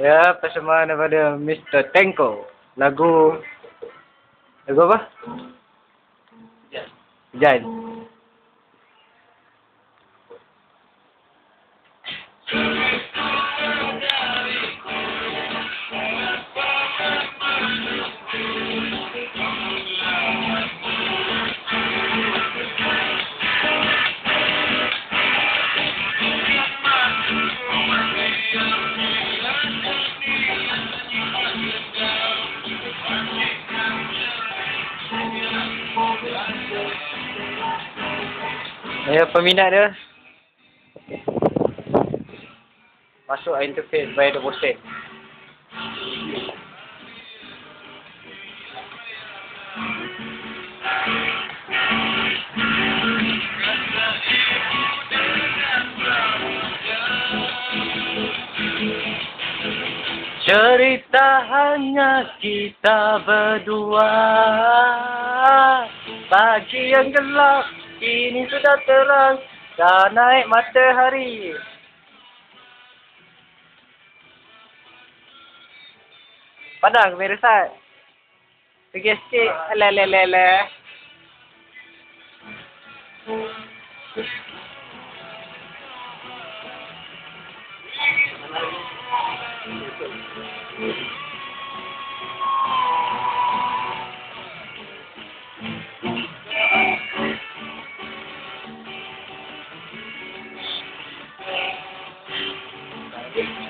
Ya, persembahan daripada Mr. Tneko. Lagu apa? Hujan. Ya, peminat dia masuk interface by the poster. Cerita hanya kita berdua. Pagi yang gelap kini sudah terang, dah naik matahari. Padang kamera Sat. Pergi sikit. Alah.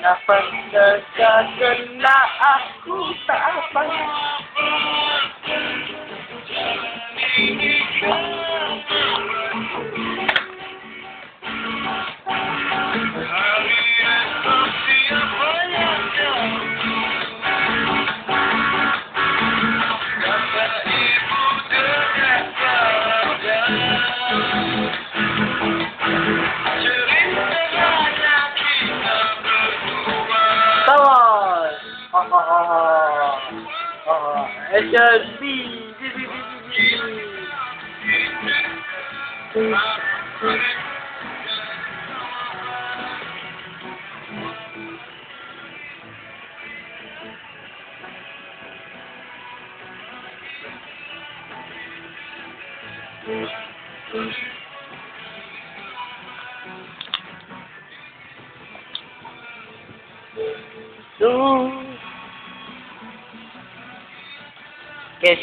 Nafas dekat kena aku tak apa. HB.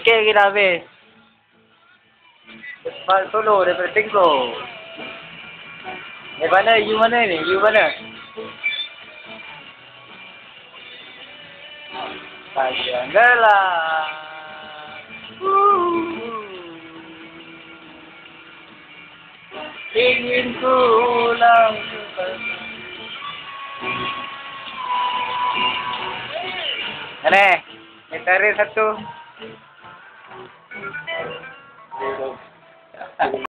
Sikit lagi dah habis. Cepat solo daripada Tneko. Mana? You mana ni? You mana? Panjang gelap. Ingin ku ulang. Mana? Gitaris satu.